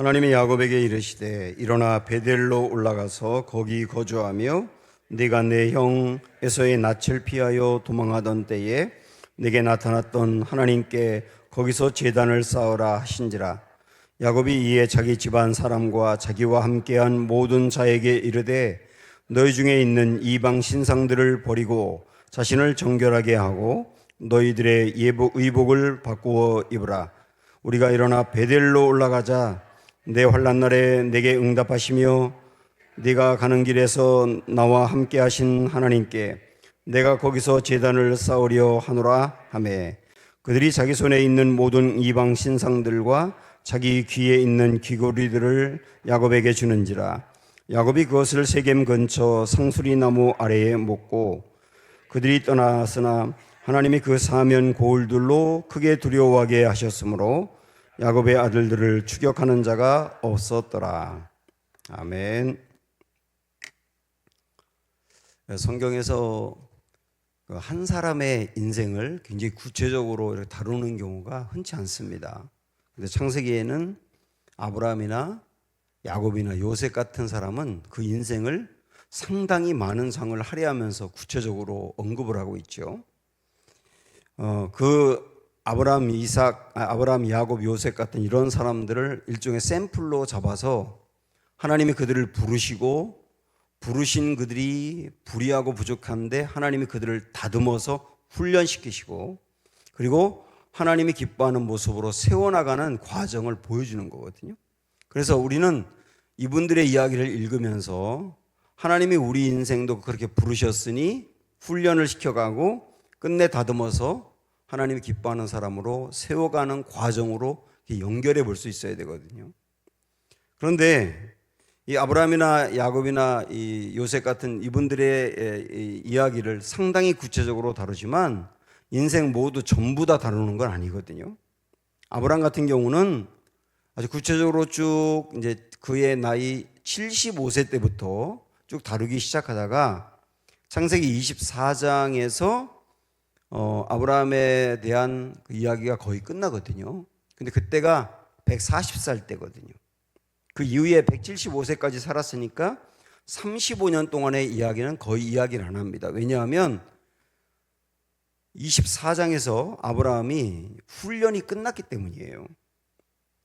하나님이 야곱에게 이르시되 일어나 베델로 올라가서 거기 거주하며 네가 내 형 에서의 낯을 피하여 도망하던 때에 네게 나타났던 하나님께 거기서 제단을 쌓으라 하신지라. 야곱이 이에 자기 집안 사람과 자기와 함께한 모든 자에게 이르되 너희 중에 있는 이방 신상들을 버리고 자신을 정결하게 하고 너희들의 의복을 바꾸어 입으라. 우리가 일어나 베델로 올라가자. 내 환난 날에 내게 응답하시며 네가 가는 길에서 나와 함께 하신 하나님께 내가 거기서 제단을 쌓으려 하노라 하매 그들이 자기 손에 있는 모든 이방 신상들과 자기 귀에 있는 귀고리들을 야곱에게 주는지라. 야곱이 그것을 세겜 근처 상수리 나무 아래에 묻고 그들이 떠났으나 하나님이 그 사면 고울들로 크게 두려워하게 하셨으므로 야곱의 아들들을 추격하는 자가 없었더라. 아멘. 성경에서 한 사람의 인생을 굉장히 구체적으로 이렇게 다루는 경우가 흔치 않습니다. 근데 창세기에는 아브라함이나 야곱이나 요셉 같은 사람은 그 인생을 상당히 많은 상을 할애하면서 구체적으로 언급을 하고 있죠. 아브라함, 야곱, 요셉 같은 이런 사람들을 일종의 샘플로 잡아서 하나님이 그들을 부르시고 부르신 그들이 불의하고 부족한데 하나님이 그들을 다듬어서 훈련시키시고 그리고 하나님이 기뻐하는 모습으로 세워나가는 과정을 보여주는 거거든요. 그래서 우리는 이분들의 이야기를 읽으면서 하나님이 우리 인생도 그렇게 부르셨으니 훈련을 시켜가고 끝내 다듬어서 하나님이 기뻐하는 사람으로 세워가는 과정으로 연결해 볼 수 있어야 되거든요. 그런데 이 아브라함이나 야곱이나 이 요셉 같은 이분들의 이야기를 상당히 구체적으로 다루지만 인생 모두 전부 다 다루는 건 아니거든요. 아브라함 같은 경우는 아주 구체적으로 쭉 이제 그의 나이 75세 때부터 쭉 다루기 시작하다가 창세기 24장에서 아브라함에 대한 그 이야기가 거의 끝나거든요. 근데 그때가 140살 때거든요. 그 이후에 175세까지 살았으니까 35년 동안의 이야기는 거의 이야기를 안 합니다. 왜냐하면 24장에서 아브라함이 훈련이 끝났기 때문이에요.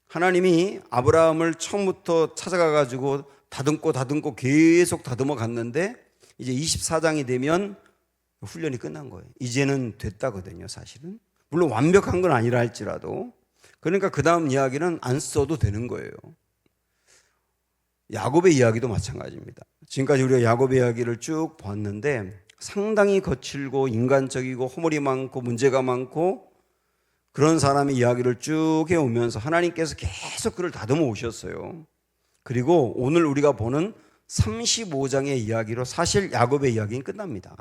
하나님이 아브라함을 처음부터 찾아가가지고 다듬고 계속 다듬어 갔는데 이제 24장이 되면 훈련이 끝난 거예요. 이제는 됐다거든요, 사실은. 물론 완벽한 건 아니라 할지라도. 그러니까 그 다음 이야기는 안 써도 되는 거예요. 야곱의 이야기도 마찬가지입니다. 지금까지 우리가 야곱의 이야기를 쭉 봤는데 상당히 거칠고 인간적이고 허물이 많고 문제가 많고 그런 사람의 이야기를 쭉 해오면서 하나님께서 계속 그를 다듬어 오셨어요. 그리고 오늘 우리가 보는 35장의 이야기로 사실 야곱의 이야기는 끝납니다.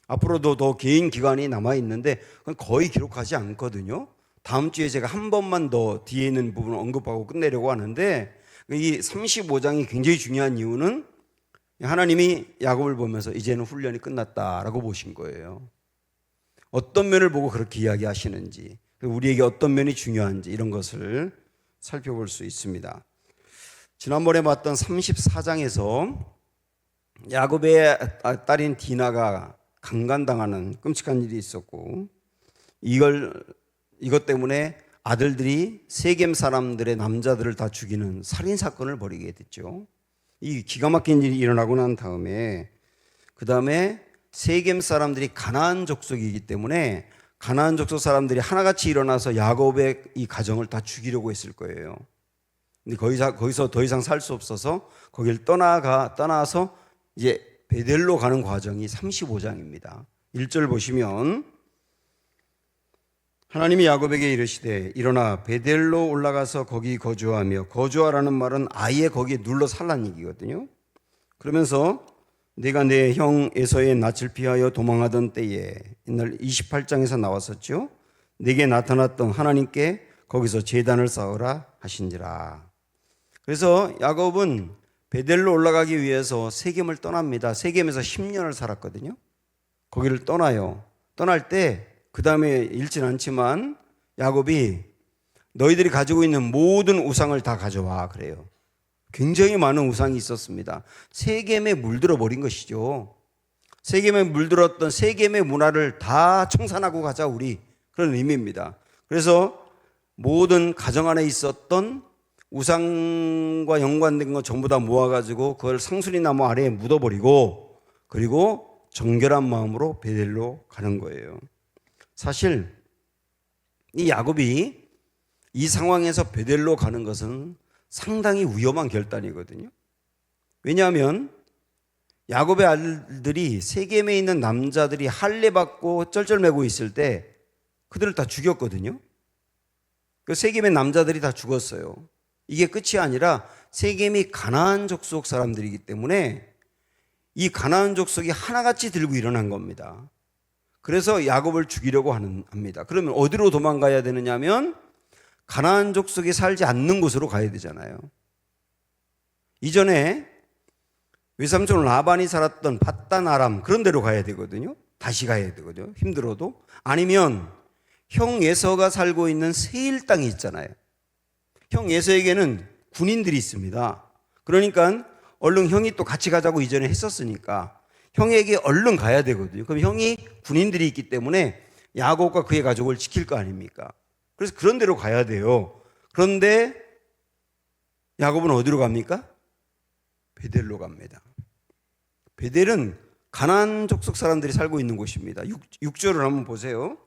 앞으로도 더 긴 기간이 남아있는데 그건 거의 기록하지 않거든요. 다음 주에 제가 한 번만 더 뒤에 있는 부분을 언급하고 끝내려고 하는데 이 35장이 굉장히 중요한 이유는 하나님이 야곱을 보면서 이제는 훈련이 끝났다라고 보신 거예요. 어떤 면을 보고 그렇게 이야기하시는지 우리에게 어떤 면이 중요한지 이런 것을 살펴볼 수 있습니다. 지난번에 봤던 34장에서 야곱의 딸인 디나가 강간당하는 끔찍한 일이 있었고 이것 때문에 아들들이 세겜 사람들의 남자들을 다 죽이는 살인사건을 벌이게 됐죠. 이 기가 막힌 일이 일어나고 난 다음에 그 다음에 세겜 사람들이 가나안 족속이기 때문에 가나안 족속 사람들이 하나같이 일어나서 야곱의 이 가정을 다 죽이려고 했을 거예요. 근데 거기서 더 이상 살 수 없어서 거기를 떠나서 이제 베델로 가는 과정이 35장입니다. 1절 보시면 하나님이 야곱에게 이르시되 일어나 베델로 올라가서 거기 거주하며 거주하라는 말은 아예 거기에 눌러 살라는 얘기거든요. 그러면서 네가 내 형 에서의 낯을 피하여 도망하던 때에 옛날 28장에서 나왔었죠. 네게 나타났던 하나님께 거기서 제단을 쌓으라 하신지라. 그래서 야곱은 베델로 올라가기 위해서 세겜을 떠납니다. 세겜에서 10년을 살았거든요. 거기를 떠나요. 떠날 때 그 다음에 읽진 않지만 야곱이 너희들이 가지고 있는 모든 우상을 다 가져와 그래요. 굉장히 많은 우상이 있었습니다. 세겜에 물들어 버린 것이죠. 세겜에 물들었던 세겜의 문화를 다 청산하고 가자 우리, 그런 의미입니다. 그래서 모든 가정 안에 있었던 우상과 연관된 거 전부 다 모아가지고 그걸 상수리 나무 아래에 묻어버리고, 그리고 정결한 마음으로 베델로 가는 거예요. 사실 이 야곱이 이 상황에서 베델로 가는 것은 상당히 위험한 결단이거든요. 왜냐하면 야곱의 아들들이 세겜에 있는 남자들이 할례 받고 쩔쩔매고 있을 때 그들을 다 죽였거든요. 그 세겜의 남자들이 다 죽었어요. 이게 끝이 아니라 세겜이 가나안 족속 사람들이기 때문에 이 가나안 족속이 하나같이 들고 일어난 겁니다. 그래서 야곱을 죽이려고 합니다. 그러면 어디로 도망가야 되느냐면 가나안 족속이 살지 않는 곳으로 가야 되잖아요. 이전에 외삼촌 라반이 살았던 밧단 아람, 그런 데로 가야 되거든요. 다시 가야 되거든요. 힘들어도. 아니면 형 에서가 살고 있는 세일 땅이 있잖아요. 형 에서에게는 군인들이 있습니다. 그러니까 얼른 형이 또 같이 가자고 이전에 했었으니까 형에게 얼른 가야 되거든요. 그럼 형이 군인들이 있기 때문에 야곱과 그의 가족을 지킬 거 아닙니까? 그래서 그런 데로 가야 돼요. 그런데 야곱은 어디로 갑니까? 베델로 갑니다. 베델은 가나안 족속 사람들이 살고 있는 곳입니다. 6절을 한번 보세요.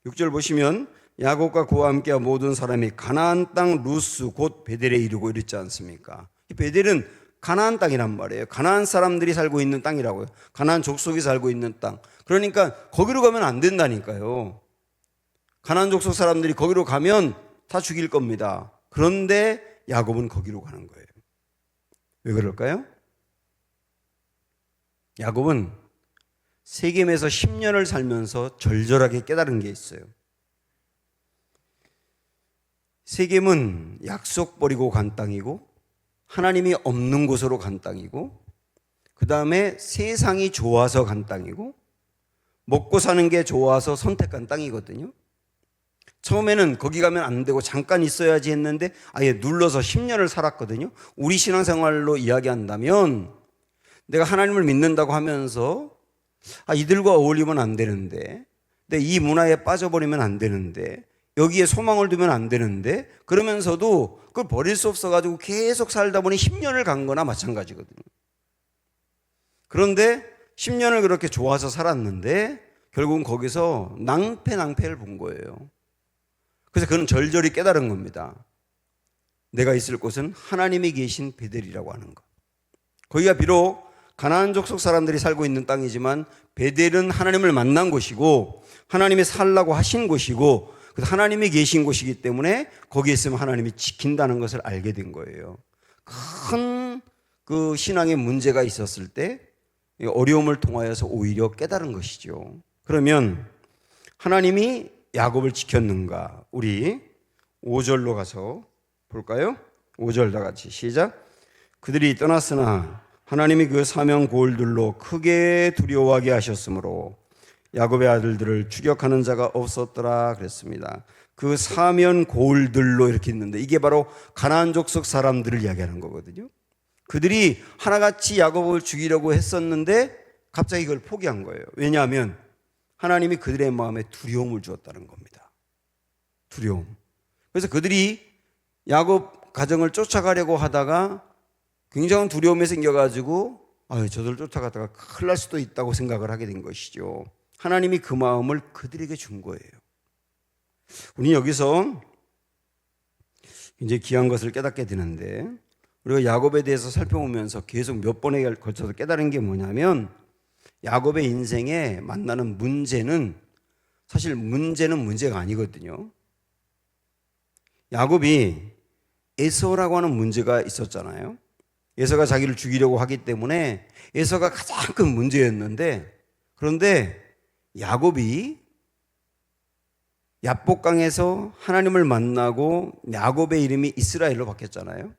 6절 보시면 야곱과 그와 함께 모든 사람이 가나안 땅 루스 곧 베델에 이르고 이랬지 않습니까? 이 베델은 가나안 땅이란 말이에요. 가나안 사람들이 살고 있는 땅이라고요. 가나안 족속이 살고 있는 땅. 그러니까 거기로 가면 안 된다니까요. 가나안 족속 사람들이 거기로 가면 다 죽일 겁니다. 그런데 야곱은 거기로 가는 거예요. 왜 그럴까요? 야곱은 세겜에서 10년을 살면서 절절하게 깨달은 게 있어요. 세겜은 약속 버리고 간 땅이고 하나님이 없는 곳으로 간 땅이고, 그 다음에 세상이 좋아서 간 땅이고, 먹고 사는 게 좋아서 선택한 땅이거든요. 처음에는 거기 가면 안 되고 잠깐 있어야지 했는데 아예 눌러서 10년을 살았거든요. 우리 신앙생활로 이야기한다면 내가 하나님을 믿는다고 하면서 이들과 어울리면 안 되는데, 이 문화에 빠져버리면 안 되는데, 여기에 소망을 두면 안 되는데, 그러면서도 그걸 버릴 수 없어가지고 계속 살다 보니 10년을 간 거나 마찬가지거든요. 그런데 10년을 그렇게 좋아서 살았는데 결국은 거기서 낭패를 본 거예요. 그래서 그는 절절히 깨달은 겁니다. 내가 있을 곳은 하나님이 계신 베델이라고 하는 것. 거기가 비록 가나안 족속 사람들이 살고 있는 땅이지만 베델은 하나님을 만난 곳이고 하나님이 살라고 하신 곳이고 하나님이 계신 곳이기 때문에 거기에 있으면 하나님이 지킨다는 것을 알게 된 거예요. 큰 그 신앙의 문제가 있었을 때 어려움을 통하여서 오히려 깨달은 것이죠. 그러면 하나님이 야곱을 지켰는가? 우리 5절로 가서 볼까요? 5절 다 같이 시작. 그들이 떠났으나 하나님이 그 사명 고을들로 크게 두려워하게 하셨으므로 야곱의 아들들을 추격하는 자가 없었더라 그랬습니다. 그 사면 고을들로 이렇게 있는데 이게 바로 가나안 족속 사람들을 이야기하는 거거든요. 그들이 하나같이 야곱을 죽이려고 했었는데 갑자기 그걸 포기한 거예요. 왜냐하면 하나님이 그들의 마음에 두려움을 주었다는 겁니다. 두려움. 그래서 그들이 야곱 가정을 쫓아가려고 하다가 굉장한 두려움이 생겨가지고 저들을 쫓아가다가 큰일 날 수도 있다고 생각을 하게 된 것이죠. 하나님이 그 마음을 그들에게 준 거예요. 우리 여기서 이제 귀한 것을 깨닫게 되는데, 우리가 야곱에 대해서 살펴보면서 계속 몇 번에 걸쳐서 깨달은 게 뭐냐면, 야곱의 인생에 만나는 문제는 사실 문제가 아니거든요. 야곱이 에서라고 하는 문제가 있었잖아요. 에서가 자기를 죽이려고 하기 때문에 에서가 가장 큰 문제였는데, 그런데 야곱이 야복강에서 하나님을 만나고 야곱의 이름이 이스라엘로 바뀌었잖아요.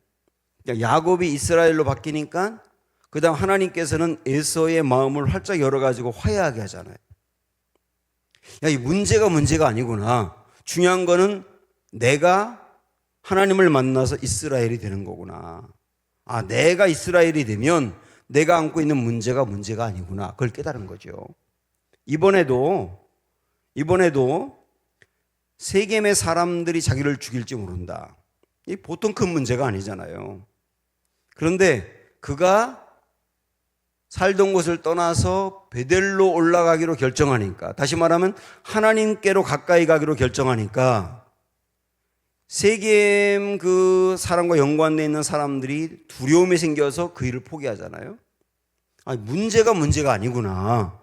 야곱이 이스라엘로 바뀌니까 그 다음 하나님께서는 에서의 마음을 활짝 열어가지고 화해하게 하잖아요. 이 문제가 아니구나. 중요한 거는 내가 하나님을 만나서 이스라엘이 되는 거구나. 아, 내가 이스라엘이 되면 내가 안고 있는 문제가 아니구나. 그걸 깨달은 거죠. 이번에도 세겜의 사람들이 자기를 죽일지 모른다. 이 보통 큰 문제가 아니잖아요. 그런데 그가 살던 곳을 떠나서 베델로 올라가기로 결정하니까, 다시 말하면 하나님께로 가까이 가기로 결정하니까 세겜 그 사람과 연관되어 있는 사람들이 두려움이 생겨서 그 일을 포기하잖아요. 아니, 문제가 아니구나.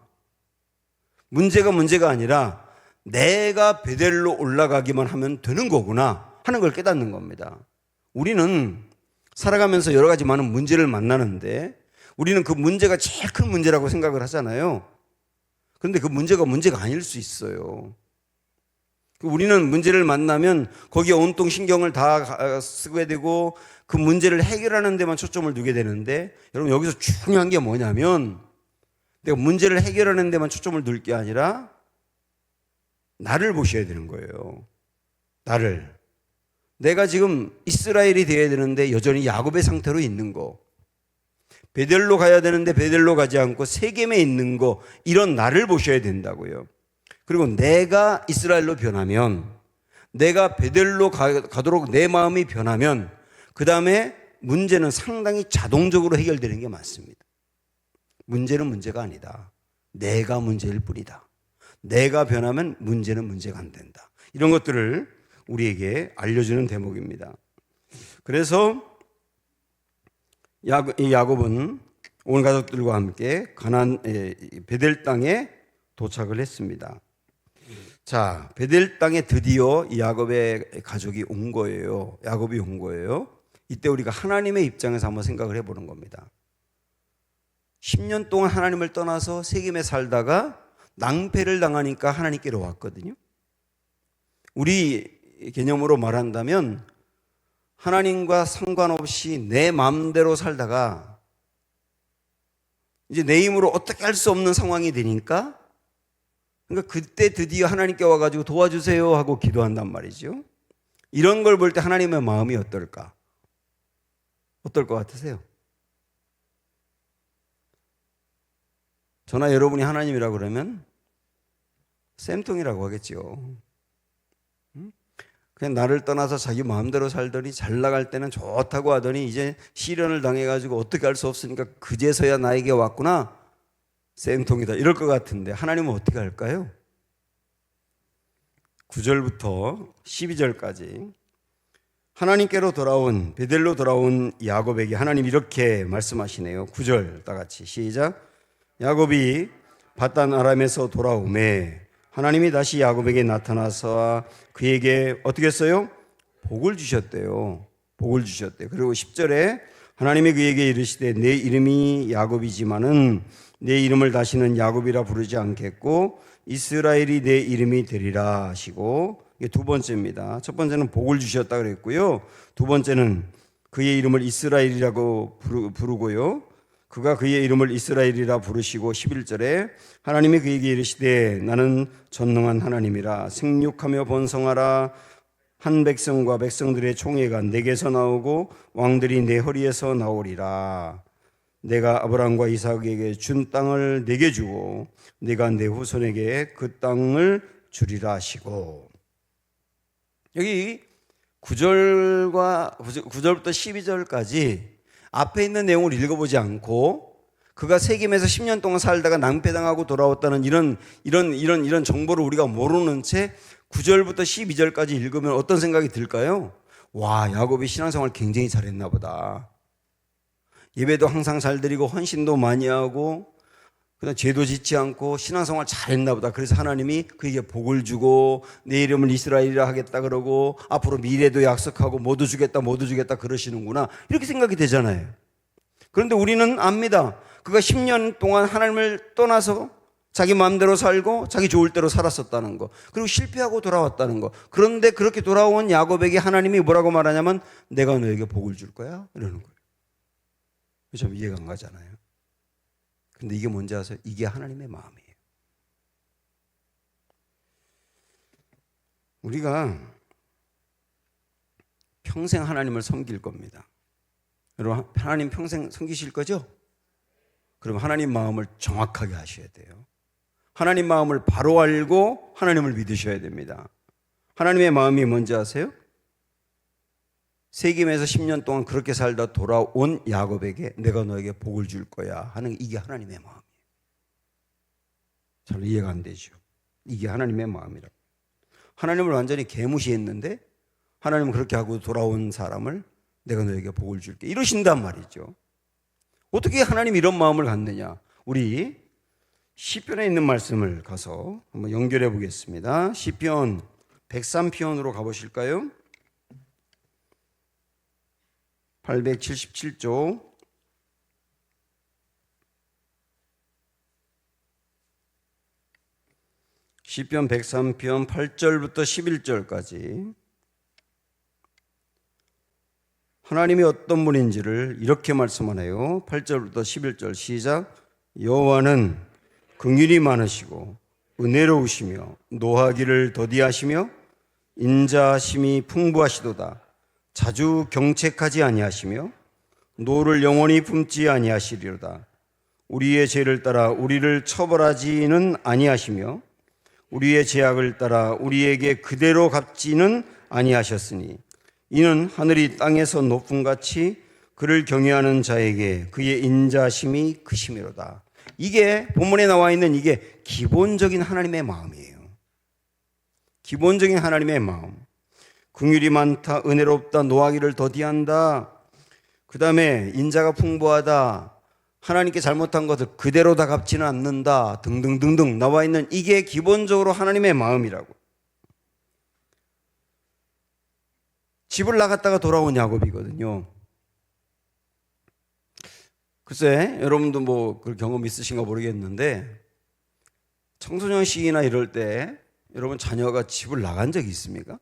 문제가 아니라 내가 베델로 올라가기만 하면 되는 거구나 하는 걸 깨닫는 겁니다. 우리는 살아가면서 여러 가지 많은 문제를 만나는데 우리는 그 문제가 제일 큰 문제라고 생각을 하잖아요. 그런데 그 문제가 아닐 수 있어요. 우리는 문제를 만나면 거기에 온통 신경을 다 쓰게 되고 그 문제를 해결하는 데만 초점을 두게 되는데, 여러분 여기서 중요한 게 뭐냐면 내가 문제를 해결하는 데만 초점을 둘 게 아니라 나를 보셔야 되는 거예요. 나를. 내가 지금 이스라엘이 되어야 되는데 여전히 야곱의 상태로 있는 거, 베델로 가야 되는데 베델로 가지 않고 세겜에 있는 거, 이런 나를 보셔야 된다고요. 그리고 내가 이스라엘로 변하면, 내가 베델로 가도록 내 마음이 변하면 그 다음에 문제는 상당히 자동적으로 해결되는 게 맞습니다. 문제는 문제가 아니다. 내가 문제일 뿐이다. 내가 변하면 문제는 문제가 안 된다. 이런 것들을 우리에게 알려주는 대목입니다. 그래서 야곱은 온 가족들과 함께 가나안 베델 땅에 도착을 했습니다. 자, 베델 땅에 드디어 야곱의 가족이 온 거예요. 야곱이 온 거예요. 이때 우리가 하나님의 입장에서 한번 생각을 해보는 겁니다. 10년 동안 하나님을 떠나서 세겜에 살다가 낭패를 당하니까 하나님께로 왔거든요. 우리 개념으로 말한다면 하나님과 상관없이 내 마음대로 살다가 이제 내 힘으로 어떻게 할 수 없는 상황이 되니까, 그러니까 그때 드디어 하나님께 와가지고 도와주세요 하고 기도한단 말이죠. 이런 걸 볼 때 하나님의 마음이 어떨까? 어떨 것 같으세요? 저나 여러분이 하나님이라고 그러면 쌤통이라고 하겠죠. 그냥 나를 떠나서 자기 마음대로 살더니 잘 나갈 때는 좋다고 하더니 이제 시련을 당해가지고 어떻게 할 수 없으니까 그제서야 나에게 왔구나, 쌤통이다, 이럴 것 같은데 하나님은 어떻게 할까요? 9절부터 12절까지 하나님께로 돌아온, 베델로 돌아온 야곱에게 하나님 이렇게 말씀하시네요. 9절 다 같이 시작. 야곱이 밧단 아람에서 돌아오매 하나님이 다시 야곱에게 나타나서 그에게 어떻게 했어요? 복을 주셨대요. 복을 주셨대요. 그리고 10절에 하나님이 그에게 이르시되 내 이름이 야곱이지만은 내 이름을 다시는 야곱이라 부르지 않겠고 이스라엘이 내 이름이 되리라 하시고, 이게 두 번째입니다. 첫 번째는 복을 주셨다 그랬고요. 두 번째는 그의 이름을 이스라엘이라고 부르고요. 그가 그의 이름을 이스라엘이라 부르시고 11절에 하나님이 그에게 이르시되 나는 전능한 하나님이라 생육하며 번성하라. 한 백성과 백성들의 총회가 내게서 나오고 왕들이 내 허리에서 나오리라. 내가 아브라함과 이삭에게 준 땅을 내게 주고 내가 내 후손에게 그 땅을 주리라 하시고, 여기 9절부터 12절까지 앞에 있는 내용을 읽어보지 않고 그가 세겜에서 10년 동안 살다가 낭패당하고 돌아왔다는 이런 정보를 우리가 모르는 채 9절부터 12절까지 읽으면 어떤 생각이 들까요? 와, 야곱이 신앙생활 굉장히 잘했나 보다. 예배도 항상 잘 드리고 헌신도 많이 하고 그다음 죄도 짓지 않고 신앙생활 잘했나 보다. 그래서 하나님이 그에게 복을 주고 내 이름을 이스라엘이라 하겠다 그러고 앞으로 미래도 약속하고 모두 주겠다 그러시는구나, 이렇게 생각이 되잖아요. 그런데 우리는 압니다. 그가 10년 동안 하나님을 떠나서 자기 마음대로 살고 자기 좋을 대로 살았었다는 거, 그리고 실패하고 돌아왔다는 거. 그런데 그렇게 돌아온 야곱에게 하나님이 뭐라고 말하냐면 내가 너에게 복을 줄 거야, 이러는 거예요. 좀 이해가 안 가잖아요. 근데 이게 뭔지 아세요? 이게 하나님의 마음이에요. 우리가 평생 하나님을 섬길 겁니다. 여러분, 하나님 평생 섬기실 거죠? 그럼 하나님 마음을 정확하게 하셔야 돼요. 하나님 마음을 바로 알고 하나님을 믿으셔야 됩니다. 하나님의 마음이 뭔지 아세요? 세겜에서 10년 동안 그렇게 살다 돌아온 야곱에게 내가 너에게 복을 줄 거야 하는, 이게 하나님의 마음이에요. 잘 이해가 안 되죠. 이게 하나님의 마음이라고. 하나님을 완전히 개무시했는데 하나님은 그렇게 하고 돌아온 사람을 내가 너에게 복을 줄게 이러신단 말이죠. 어떻게 하나님이 이런 마음을 갖느냐. 우리 시편에 있는 말씀을 가서 한번 연결해 보겠습니다. 시편 103편으로 가보실까요? 877쪽 시편 103편 8절부터 11절까지 하나님이 어떤 분인지를 이렇게 말씀하네요. 8절부터 11절 시작. 여호와는 긍휼이 많으시고 은혜로우시며 노하기를 더디하시며 인자하심이 풍부하시도다. 자주 경책하지 아니하시며 노를 영원히 품지 아니하시리로다. 우리의 죄를 따라 우리를 처벌하지는 아니하시며 우리의 죄악을 따라 우리에게 그대로 갚지는 아니하셨으니 이는 하늘이 땅에서 높음같이 그를 경외하는 자에게 그의 인자심이 크심이로다. 이게 본문에 나와 있는 이게 기본적인 하나님의 마음이에요. 기본적인 하나님의 마음. 긍휼이 많다, 은혜롭다, 노하기를 더디한다, 그 다음에 인자가 풍부하다, 하나님께 잘못한 것을 그대로 다 갚지는 않는다 등등등등 나와 있는 이게 기본적으로 하나님의 마음이라고. 집을 나갔다가 돌아온 야곱이거든요. 글쎄 여러분도 뭐 그런 경험 있으신가 모르겠는데 청소년 시기나 이럴 때 여러분 자녀가 집을 나간 적이 있습니까?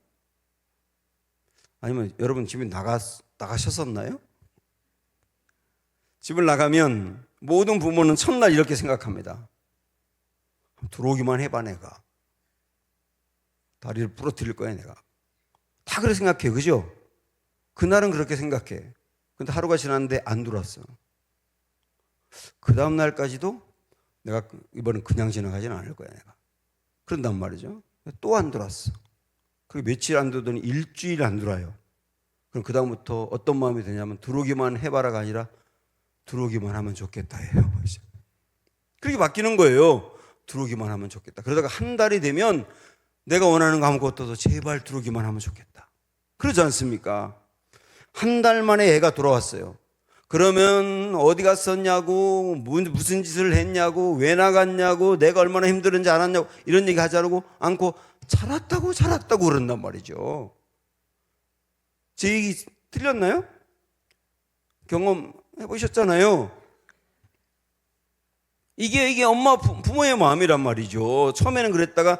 아니면 여러분 집에 나가셨었나요? 집을 나가면 모든 부모는 첫날 이렇게 생각합니다. 들어오기만 해봐 내가. 다리를 부러뜨릴 거야 내가. 다 그렇게 생각해, 그죠? 그날은 그렇게 생각해. 근데 하루가 지났는데 안 들어왔어. 그 다음 날까지도 내가 이번엔 그냥 지나가지는 않을 거야 내가. 그런단 말이죠. 또 안 들어왔어. 그게 며칠 안 들어오더니 일주일 안 들어와요. 그럼 그 다음부터 어떤 마음이 드냐면 들어오기만 해봐라가 아니라 들어오기만 하면 좋겠다 해요. 그렇게 바뀌는 거예요. 들어오기만 하면 좋겠다. 그러다가 한 달이 되면 내가 원하는 거 아무것도 없어서 제발 들어오기만 하면 좋겠다. 그러지 않습니까? 한 달 만에 애가 돌아왔어요. 그러면 어디 갔었냐고, 무슨 짓을 했냐고, 왜 나갔냐고, 내가 얼마나 힘들은지 알았냐고 이런 얘기 하지 않고 잘했다고 그런단 말이죠. 제 얘기 틀렸나요? 경험해 보셨잖아요. 이게 엄마 부모의 마음이란 말이죠. 처음에는 그랬다가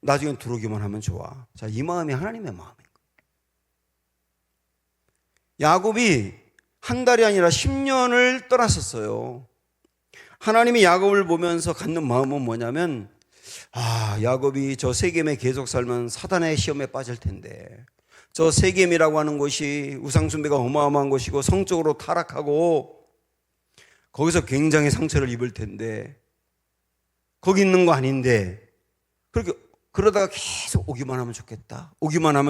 나중엔 들어오기만 하면 좋아. 자, 이 마음이 하나님의 마음인 거예요. 야곱이 한 달이 아니라 10년을 떠났었어요. 하나님이 야곱을 보면서 갖는 마음은 뭐냐면 야곱이 저 세겜에 계속 살면 사단의 시험에 빠질 텐데, 저 세겜이라고 하는 곳이 우상숭배가 어마어마한 곳이고 성적으로 타락하고 거기서 굉장히 상처를 입을 텐데 거기 있는 거 아닌데 그러다가 계속 오기만 하면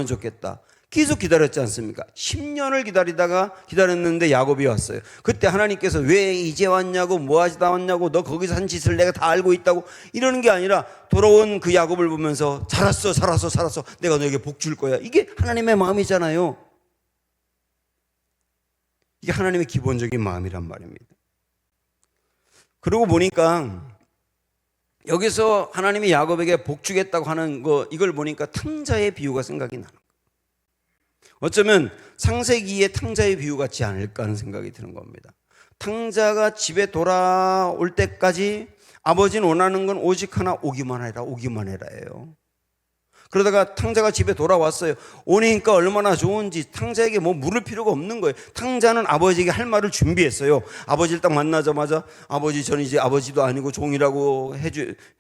좋겠다 계속 기다렸지 않습니까? 10년을 기다렸는데 야곱이 왔어요. 그때 하나님께서 왜 이제 왔냐고, 뭐 하지다 왔냐고, 너 거기서 한 짓을 내가 다 알고 있다고 이러는 게 아니라 돌아온 그 야곱을 보면서 살았어 내가 너에게 복 줄 거야. 이게 하나님의 마음이잖아요. 이게 하나님의 기본적인 마음이란 말입니다. 그러고 보니까 여기서 하나님이 야곱에게 복 주겠다고 하는 거, 이걸 보니까 탕자의 비유가 생각이 나는 거예요. 어쩌면 창세기의 탕자의 비유 같지 않을까 하는 생각이 드는 겁니다. 탕자가 집에 돌아올 때까지 아버지는 원하는 건 오직 하나, 오기만 해라예요. 그러다가 탕자가 집에 돌아왔어요. 오니까 얼마나 좋은지 상자에게 뭐 물을 필요가 없는 거예요. 탕자는 아버지에게 할 말을 준비했어요. 아버지를 딱 만나자마자 아버지, 저는 이제 아버지도 아니고 종이라고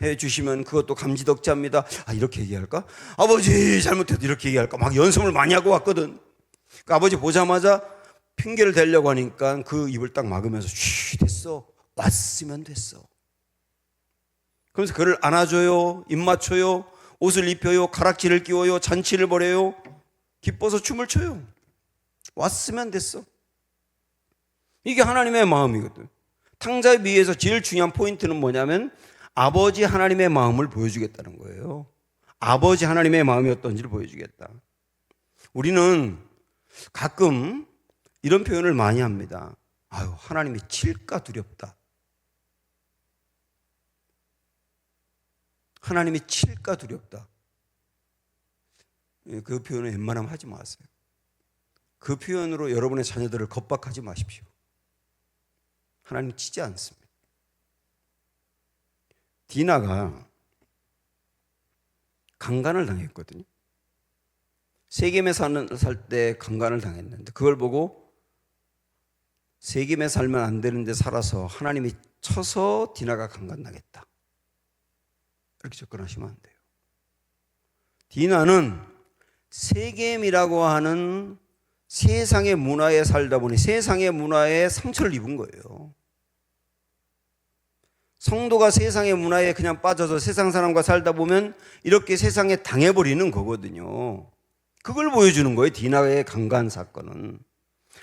해주시면 그것도 감지덕지합니다. 이렇게 얘기할까? 아버지 잘못해도 이렇게 얘기할까? 막 연습을 많이 하고 왔거든. 그 아버지 보자마자 핑계를 대려고 하니까 그 입을 딱 막으면서 쉬 됐어. 왔으면 됐어. 그러면서 그를 안아줘요. 입 맞춰요. 옷을 입혀요. 가락지를 끼워요. 잔치를 벌여요. 기뻐서 춤을 춰요. 왔으면 됐어. 이게 하나님의 마음이거든. 탕자 위에서 제일 중요한 포인트는 뭐냐면 아버지 하나님의 마음을 보여주겠다는 거예요. 아버지 하나님의 마음이 어떤지를 보여주겠다. 우리는 가끔 이런 표현을 많이 합니다. 아유, 하나님이 칠까 두렵다. 하나님이 칠까 두렵다. 그 표현을 웬만하면 하지 마세요. 그 표현으로 여러분의 자녀들을 겁박하지 마십시오. 하나님 치지 않습니다. 디나가 강간을 당했거든요. 세겜에 살 때 강간을 당했는데 그걸 보고 세겜에 살면 안 되는데 살아서 하나님이 쳐서 디나가 강간당했다. 이렇게 접근하시면 안 돼요. 디나는 세겜이라고 하는 세상의 문화에 살다 보니 세상의 문화에 상처를 입은 거예요. 성도가 세상의 문화에 그냥 빠져서 세상 사람과 살다 보면 이렇게 세상에 당해버리는 거거든요. 그걸 보여주는 거예요. 디나의 강간 사건은.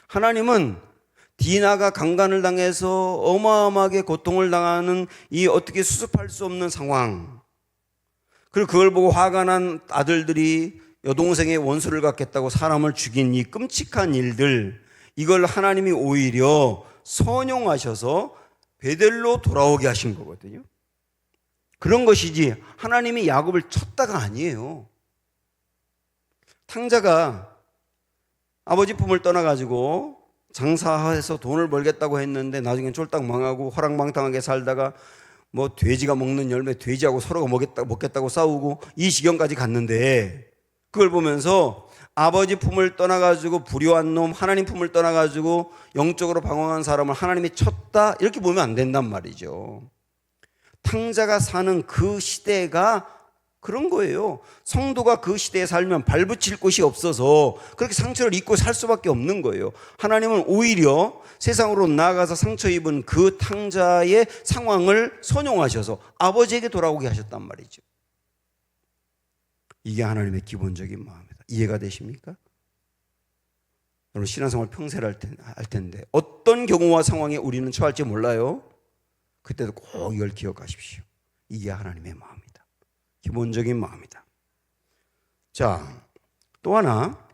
하나님은 디나가 강간을 당해서 어마어마하게 고통을 당하는 이 어떻게 수습할 수 없는 상황, 그리고 그걸 보고 화가 난 아들들이 여동생의 원수를 갖겠다고 사람을 죽인 이 끔찍한 일들, 이걸 하나님이 오히려 선용하셔서 베델로 돌아오게 하신 거거든요. 그런 것이지 하나님이 야곱을 쳤다가 아니에요. 탕자가 아버지 품을 떠나가지고 장사해서 돈을 벌겠다고 했는데 나중에 쫄딱 망하고 허랑방탕하게 살다가 뭐 돼지가 먹는 열매 돼지하고 서로가 먹겠다고 싸우고 이 지경까지 갔는데, 그걸 보면서 아버지 품을 떠나가지고 불효한 놈, 하나님 품을 떠나가지고 영적으로 방황한 사람을 하나님이 쳤다, 이렇게 보면 안 된단 말이죠. 탕자가 사는 그 시대가 그런 거예요. 성도가 그 시대에 살면 발붙일 곳이 없어서 그렇게 상처를 입고 살 수밖에 없는 거예요. 하나님은 오히려 세상으로 나아가서 상처 입은 그 탕자의 상황을 선용하셔서 아버지에게 돌아오게 하셨단 말이죠. 이게 하나님의 기본적인 마음이다. 이해가 되십니까? 여러분 신앙생활 평생 할 텐데 어떤 경우와 상황에 우리는 처할지 몰라요. 그때도 꼭 이걸 기억하십시오. 이게 하나님의 마음이다. 기본적인 마음이다. 자, 또 하나,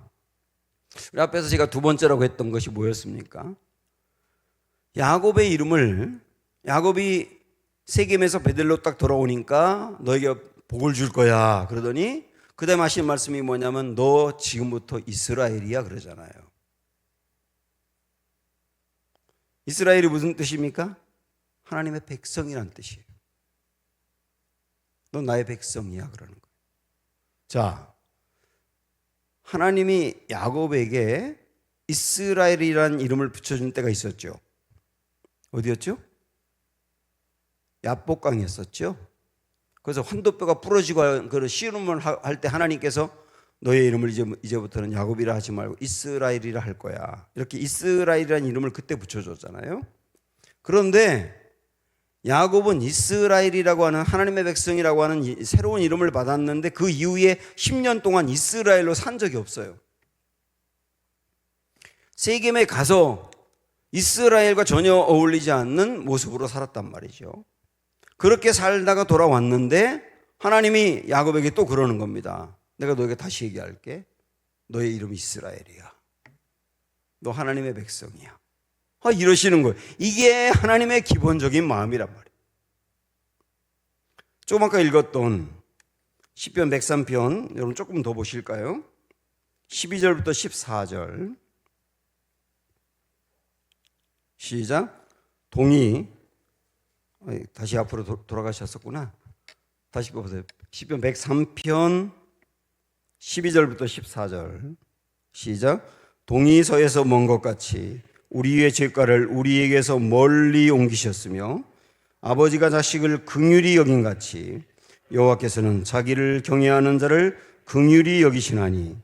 우리 앞에서 제가 두 번째라고 했던 것이 뭐였습니까? 야곱의 이름을, 야곱이 세겜에서 베델로 딱 돌아오니까 너에게 복을 줄 거야 그러더니 그 다음에 하신 말씀이 뭐냐면 너 지금부터 이스라엘이야 그러잖아요. 이스라엘이 무슨 뜻입니까? 하나님의 백성이란 뜻이에요. 너 나의 백성이야 그러는 거예요. 자, 하나님이 야곱에게 이스라엘이라는 이름을 붙여준 때가 있었죠. 어디였죠? 야복강이었었죠. 그래서 환도뼈가 부러지고 그 씨름을 할 때 하나님께서 너의 이름을 이제부터는 야곱이라 하지 말고 이스라엘이라 할 거야. 이렇게 이스라엘이라는 이름을 그때 붙여줬잖아요. 그런데 야곱은 이스라엘이라고 하는 하나님의 백성이라고 하는 새로운 이름을 받았는데 그 이후에 10년 동안 이스라엘로 산 적이 없어요. 세겜에 가서 이스라엘과 전혀 어울리지 않는 모습으로 살았단 말이죠. 그렇게 살다가 돌아왔는데 하나님이 야곱에게 또 그러는 겁니다. 내가 너에게 다시 얘기할게. 너의 이름이 이스라엘이야. 너 하나님의 백성이야. 이러시는 거예요. 이게 하나님의 기본적인 마음이란 말이에요. 조금 아까 읽었던 시편 103편 여러분 조금 더 보실까요? 12절부터 14절 시작. 동이 다시 앞으로 돌아가셨었구나. 다시 보세요. 시편 103편 12절부터 14절 시작. 동이 서에서 먼 것 같이 우리의 죄가를 우리에게서 멀리 옮기셨으며 아버지가 자식을 긍휼히 여긴 같이 여호와께서는 자기를 경외하는 자를 긍휼히 여기시나니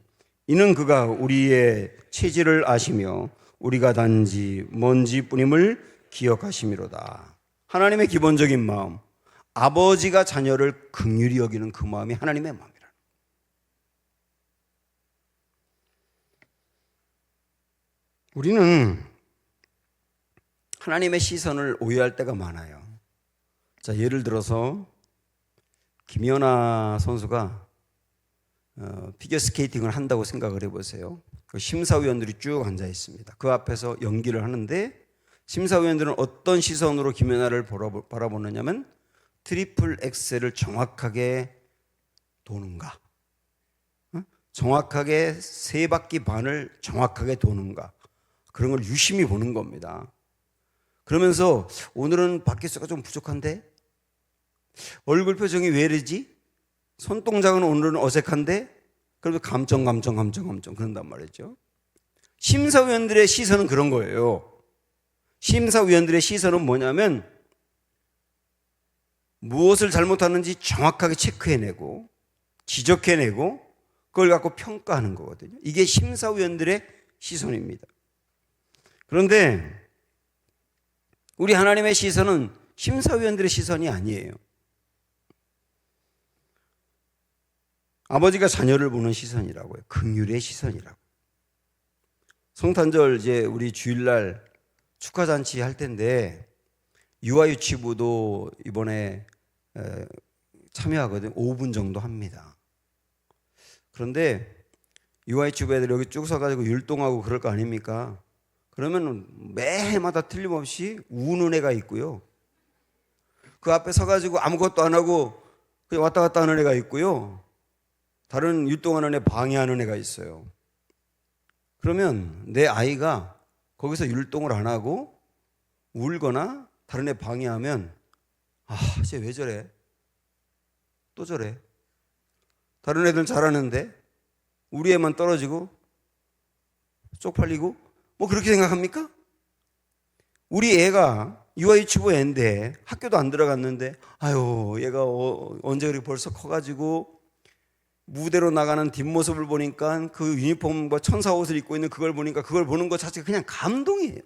이는 그가 우리의 체질을 아시며 우리가 단지 먼지뿐임을 기억하심이로다. 하나님의 기본적인 마음, 아버지가 자녀를 긍휼히 여기는 그 마음이 하나님의 마음이라. 우리는 하나님의 시선을 오해할 때가 많아요. 자, 예를 들어서 김연아 선수가 피겨스케이팅을 한다고 생각을 해보세요. 그 심사위원들이 쭉 앉아 있습니다. 그 앞에서 연기를 하는데 심사위원들은 어떤 시선으로 김연아를 바라보느냐면 트리플 엑셀을 정확하게 도는가, 정확하게 3바퀴 반을 정확하게 도는가, 그런 걸 유심히 보는 겁니다. 그러면서 오늘은 바퀴수가 좀 부족한데, 얼굴 표정이 왜 이러지? 손동작은 오늘은 어색한데, 그래도 감정 그런단 말이죠. 심사위원들의 시선은 그런 거예요. 심사위원들의 시선은 뭐냐면 무엇을 잘못하는지 정확하게 체크해내고 지적해내고 그걸 갖고 평가하는 거거든요. 이게 심사위원들의 시선입니다. 그런데 우리 하나님의 시선은 심사위원들의 시선이 아니에요. 아버지가 자녀를 보는 시선이라고요. 긍휼의 시선이라고. 성탄절 이제 우리 주일날 축하잔치 할 텐데 유아유치부도 이번에 참여하거든요. 5분 정도 합니다. 그런데 유아유치부 애들 여기 쭉 서가지고 율동하고 그럴 거 아닙니까? 그러면 매해마다 틀림없이 우는 애가 있고요. 그 앞에 서가지고 아무것도 안 하고 그냥 왔다 갔다 하는 애가 있고요. 다른 율동하는 애 방해하는 애가 있어요. 그러면 내 아이가 거기서 율동을 안 하고 울거나 다른 애 방해하면 쟤 왜 저래? 또 저래? 다른 애들 잘하는데 우리 애만 떨어지고 쪽팔리고 뭐 그렇게 생각합니까? 우리 애가 유아유치부 애인데 학교도 안 들어갔는데 얘가 언제 그렇게 벌써 커가지고 무대로 나가는 뒷모습을 보니까 그 유니폼 천사 옷을 입고 있는 그걸 보니까 그걸 보는 것 자체가 그냥 감동이에요.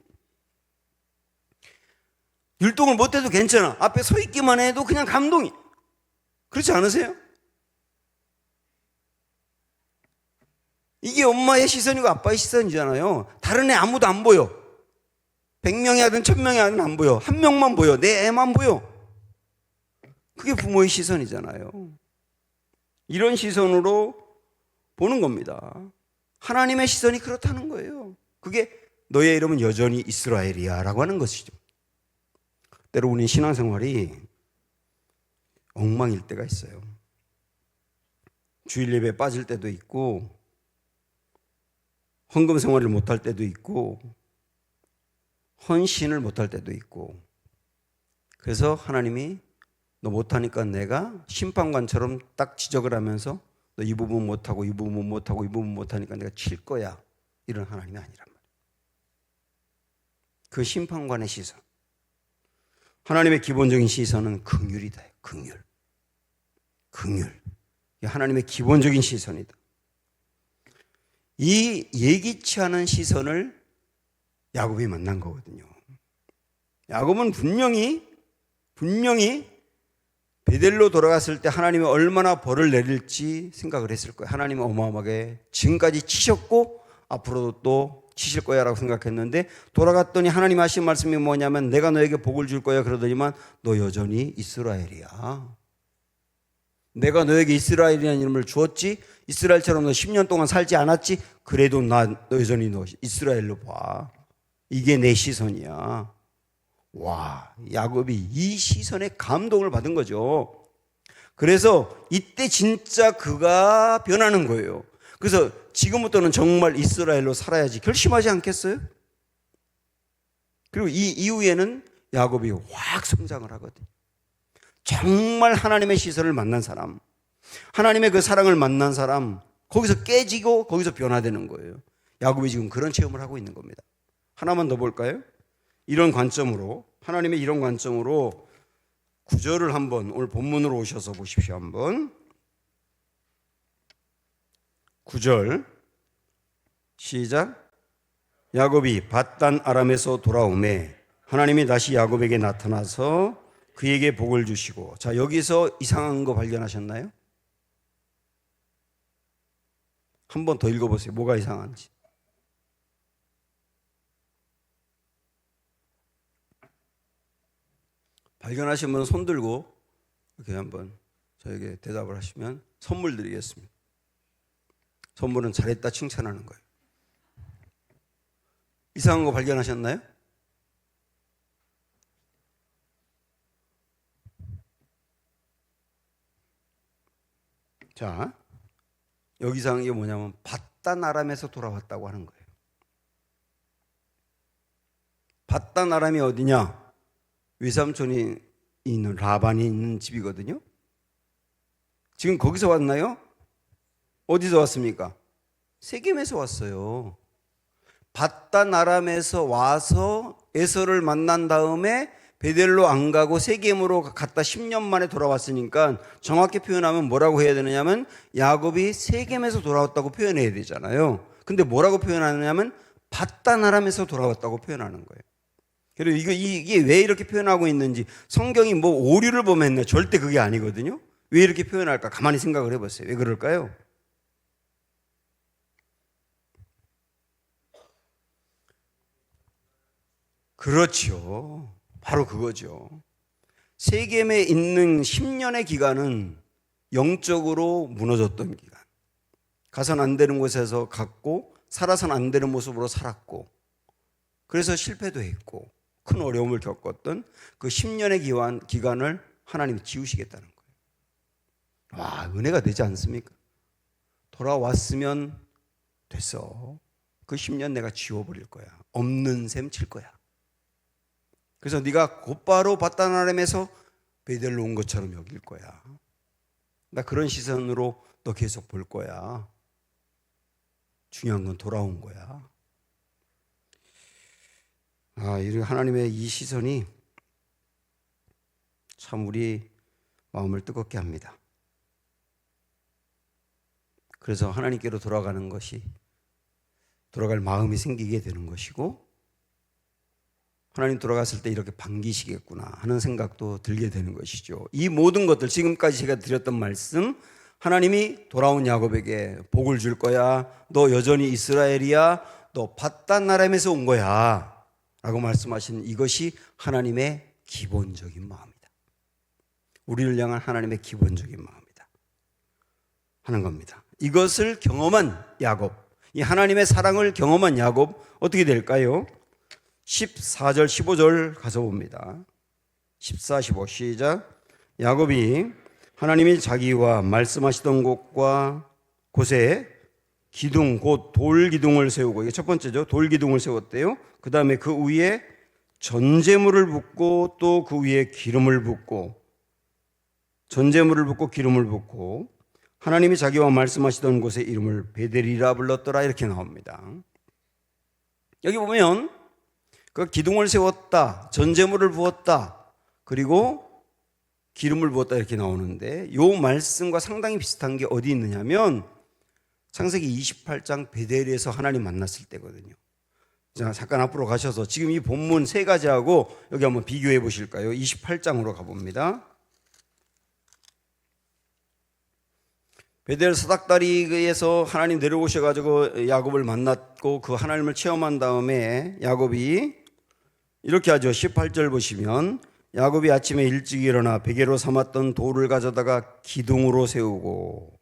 율동을 못해도 괜찮아. 앞에 서 있기만 해도 그냥 감동이. 그렇지 않으세요? 이게 엄마의 시선이고 아빠의 시선이잖아요. 다른 애 아무도 안 보여. 100명이 하든 1000명이 하든 안 보여. 한 명만 보여. 내 애만 보여. 그게 부모의 시선이잖아요. 이런 시선으로 보는 겁니다. 하나님의 시선이 그렇다는 거예요. 그게 너의 이름은 여전히 이스라엘이야 라고 하는 것이죠. 때로 우리 신앙생활이 엉망일 때가 있어요. 주일 예배에 빠질 때도 있고 헌금 생활을 못할 때도 있고 헌신을 못할 때도 있고, 그래서 하나님이 너 못하니까 내가 심판관처럼 딱 지적을 하면서 너 이 부분 못하고 이 부분 못하고 이 부분 못하니까 내가 칠 거야, 이런 하나님이 아니란 말이에요. 그 심판관의 시선, 하나님의 기본적인 시선은 긍휼이다. 긍휼. 하나님의 기본적인 시선이다. 이 예기치 않은 시선을 야곱이 만난 거거든요. 야곱은 분명히 베델로 돌아갔을 때 하나님이 얼마나 벌을 내릴지 생각을 했을 거예요. 하나님은 어마어마하게 지금까지 치셨고 앞으로도 또 치실 거야 라고 생각했는데, 돌아갔더니 하나님 하신 말씀이 뭐냐면 내가 너에게 복을 줄 거야 그러더니만 너 여전히 이스라엘이야. 내가 너에게 이스라엘이라는 이름을 주었지, 이스라엘처럼 너 10년 동안 살지 않았지, 그래도 너 여전히 너 이스라엘로 봐. 이게 내 시선이야. 와, 야곱이 이 시선에 감동을 받은 거죠. 그래서 이때 진짜 그가 변하는 거예요. 그래서 지금부터는 정말 이스라엘로 살아야지 결심하지 않겠어요? 그리고 이 이후에는 야곱이 확 성장을 하거든요. 정말 하나님의 시선을 만난 사람, 하나님의 그 사랑을 만난 사람, 거기서 깨지고 거기서 변화되는 거예요. 야곱이 지금 그런 체험을 하고 있는 겁니다. 하나만 더 볼까요? 이런 관점으로, 하나님의 이런 관점으로 구절을 한번 오늘 본문으로 오셔서 보십시오. 한번 9절 시작. 야곱이 밧단 아람에서 돌아오매 하나님이 다시 야곱에게 나타나서 그에게 복을 주시고. 자, 여기서 이상한 거 발견하셨나요? 한 번 더 읽어보세요. 뭐가 이상한지. 발견하신 분은 손 들고 이렇게 한번 저에게 대답을 하시면 선물 드리겠습니다. 선물은 잘했다 칭찬하는 거예요. 이상한 거 발견하셨나요? 자, 여기 이상한 게 뭐냐면 밧단 아람에서 돌아왔다고 하는 거예요. 밧단 아람이 어디냐? 외삼촌이 있는 라반이 있는 집이거든요. 지금 거기서 왔나요? 어디서 왔습니까? 세겜에서 왔어요. 밧단 아람에서 와서 에서를 만난 다음에 베델로 안 가고 세겜으로 갔다 10년 만에 돌아왔으니까 정확히 표현하면 뭐라고 해야 되느냐면 야곱이 세겜에서 돌아왔다고 표현해야 되잖아요. 근데 뭐라고 표현하느냐면 밧단 아람에서 돌아왔다고 표현하는 거예요. 그리고 이게 왜 이렇게 표현하고 있는지 성경이 뭐 오류를 보면 했나? 절대 그게 아니거든요. 왜 이렇게 표현할까? 가만히 생각을 해보세요. 왜 그럴까요? 그렇죠. 바로 그거죠. 세겜에 있는 10년의 기간은 영적으로 무너졌던 기간. 가선 안 되는 곳에서 갔고 살아선 안 되는 모습으로 살았고 그래서 실패도 했고 큰 어려움을 겪었던 그 10년의 기간을 하나님이 지우시겠다는 거예요. 와, 은혜가 되지 않습니까? 돌아왔으면 됐어. 그 10년 내가 지워버릴 거야. 없는 셈 칠 거야. 그래서 네가 곧바로 밧단 아람에서 베델로 온 것처럼 여길 거야. 나 그런 시선으로 너 계속 볼 거야. 중요한 건 돌아온 거야. 하나님의 이 시선이 참 우리 마음을 뜨겁게 합니다. 그래서 하나님께로 돌아갈 마음이 생기게 되는 것이고 하나님 돌아갔을 때 이렇게 반기시겠구나 하는 생각도 들게 되는 것이죠. 이 모든 것들 지금까지 제가 드렸던 말씀 하나님이 돌아온 야곱에게 복을 줄 거야. 너 여전히 이스라엘이야. 너 밧단 아람에서 온 거야. 라고 말씀하신 이것이 하나님의 기본적인 마음이다. 우리를 향한 하나님의 기본적인 마음이다 하는 겁니다. 이것을 경험한 야곱, 이 하나님의 사랑을 경험한 야곱 어떻게 될까요? 14절 15절 가서 봅니다. 14, 15 시작. 야곱이 하나님이 자기와 말씀하시던 곳에 기둥 곧 돌기둥을 세우고, 이게 첫 번째죠. 돌기둥을 세웠대요. 그 다음에 그 위에 전제물을 붓고 또 그 위에 기름을 붓고, 전제물을 붓고 기름을 붓고 하나님이 자기와 말씀하시던 곳의 이름을 베델이라 불렀더라 이렇게 나옵니다. 여기 보면 그 기둥을 세웠다, 전제물을 부었다, 그리고 기름을 부었다 이렇게 나오는데 이 말씀과 상당히 비슷한 게 어디 있느냐면 창세기 28장 베델에서 하나님 만났을 때거든요. 자, 잠깐 앞으로 가셔서 지금 이 본문 세 가지하고 여기 한번 비교해 보실까요? 28장으로 가봅니다. 베델 사닥다리에서 하나님 내려오셔가지고 야곱을 만났고 그 하나님을 체험한 다음에 야곱이 이렇게 하죠. 18절 보시면 야곱이 아침에 일찍 일어나 베개로 삼았던 돌을 가져다가 기둥으로 세우고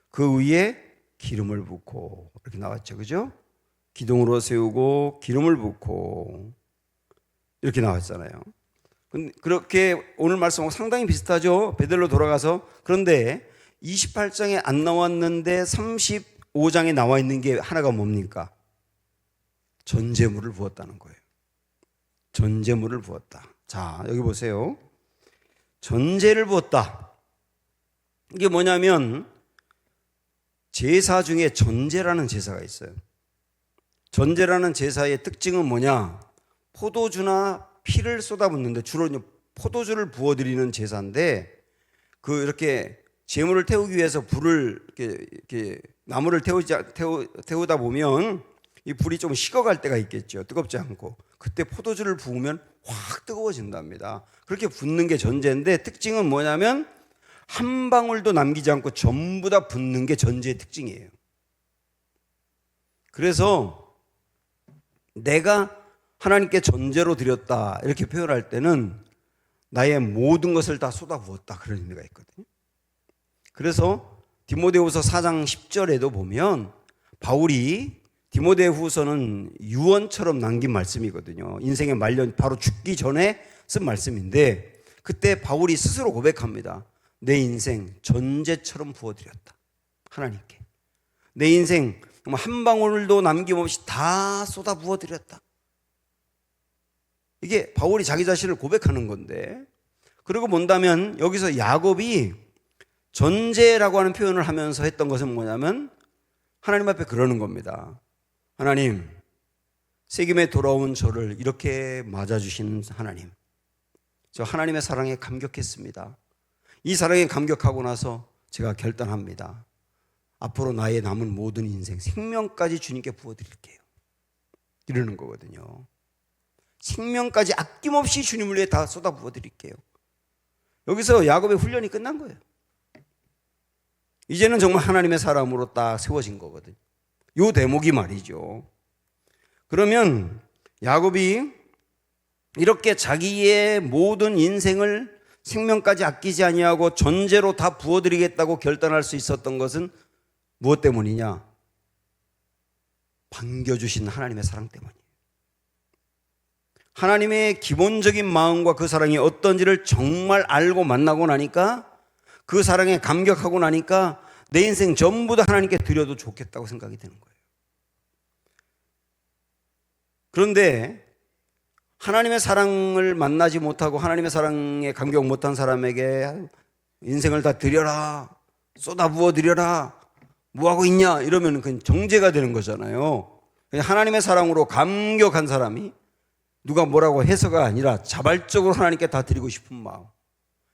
그 위에 기름을 붓고 이렇게 나왔죠. 그죠? 기둥으로 세우고 기름을 붓고 이렇게 나왔잖아요. 그렇게 오늘 말씀하고 상당히 비슷하죠. 베델로 돌아가서. 그런데 28장에 안 나왔는데 35장에 나와 있는 게 하나가 뭡니까? 전제물을 부었다는 거예요. 전제물을 부었다. 자, 여기 보세요. 전제를 부었다. 이게 뭐냐면 제사 중에 전제라는 제사가 있어요. 전제라는 제사의 특징은 뭐냐? 포도주나 피를 쏟아붓는데 주로 포도주를 부어드리는 제사인데 이렇게 제물을 태우기 위해서 불을 이렇게 나무를 태우다 보면 이 불이 좀 식어갈 때가 있겠죠. 뜨겁지 않고. 그때 포도주를 부으면 확 뜨거워진답니다. 그렇게 붓는 게 전제인데, 특징은 뭐냐면 한 방울도 남기지 않고 전부 다 붓는 게 전제의 특징이에요. 그래서 내가 하나님께 전제로 드렸다 이렇게 표현할 때는 나의 모든 것을 다 쏟아부었다, 그런 의미가 있거든요. 그래서 디모데후서 4장 10절에도 보면 바울이, 디모데후서는 유언처럼 남긴 말씀이거든요. 인생의 말년, 바로 죽기 전에 쓴 말씀인데, 그때 바울이 스스로 고백합니다. 내 인생 전제처럼 부어드렸다, 하나님께. 내 인생 한 방울도 남김없이 다 쏟아 부어드렸다. 이게 바울이 자기 자신을 고백하는 건데, 그리고 본다면 여기서 야곱이 전제라고 하는 표현을 하면서 했던 것은 뭐냐면 하나님 앞에 그러는 겁니다. 하나님, 세겜에 돌아온 저를 이렇게 맞아주신 하나님, 저 하나님의 사랑에 감격했습니다. 이 사랑에 감격하고 나서 제가 결단합니다. 앞으로 나의 남은 모든 인생, 생명까지 주님께 부어드릴게요, 이러는 거거든요. 생명까지 아낌없이 주님을 위해 다 쏟아 부어드릴게요. 여기서 야곱의 훈련이 끝난 거예요. 이제는 정말 하나님의 사람으로 딱 세워진 거거든요. 요 대목이 말이죠. 그러면 야곱이 이렇게 자기의 모든 인생을 생명까지 아끼지 아니하고 전제로 다 부어드리겠다고 결단할 수 있었던 것은 무엇 때문이냐? 반겨주신 하나님의 사랑 때문이에요. 하나님의 기본적인 마음과 그 사랑이 어떤지를 정말 알고 만나고 나니까, 그 사랑에 감격하고 나니까 내 인생 전부 다 하나님께 드려도 좋겠다고 생각이 되는 거예요. 그런데 하나님의 사랑을 만나지 못하고 하나님의 사랑에 감격 못한 사람에게 인생을 다 드려라, 쏟아부어 드려라, 뭐하고 있냐 이러면 그건 정죄가 되는 거잖아요. 하나님의 사랑으로 감격한 사람이 누가 뭐라고 해서가 아니라 자발적으로 하나님께 다 드리고 싶은 마음,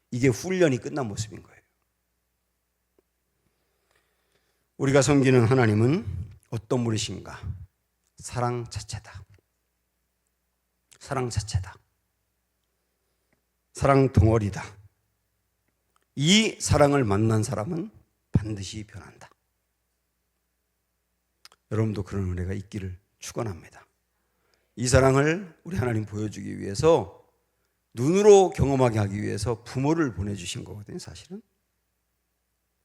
이게 훈련이 끝난 모습인 거예요. 우리가 섬기는 하나님은 어떤 분이신가? 사랑 자체다. 사랑 자체다. 사랑 덩어리다. 이 사랑을 만난 사람은 반드시 변한다. 여러분도 그런 은혜가 있기를 축원합니다. 이 사랑을 우리 하나님 보여주기 위해서, 눈으로 경험하게 하기 위해서 부모를 보내주신 거거든요. 사실은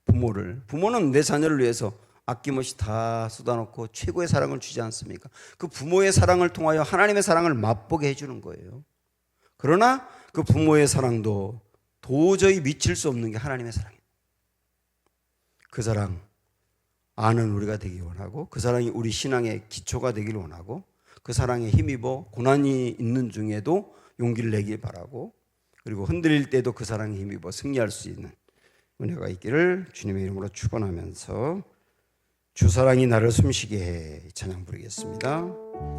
부모는 내 자녀를 위해서 아낌없이 다 쏟아놓고 최고의 사랑을 주지 않습니까? 그 부모의 사랑을 통하여 하나님의 사랑을 맛보게 해주는 거예요. 그러나 그 부모의 사랑도 도저히 미칠 수 없는 게 하나님의 사랑이에요. 그 사랑 아는 우리가 되기 원하고, 그 사랑이 우리 신앙의 기초가 되기를 원하고, 그 사랑에 힘입어 고난이 있는 중에도 용기를 내길 바라고, 그리고 흔들릴 때도 그 사랑에 힘입어 승리할 수 있는 은혜가 있기를 주님의 이름으로 축원하면서 주 사랑이 나를 숨쉬게 해 찬양 부르겠습니다.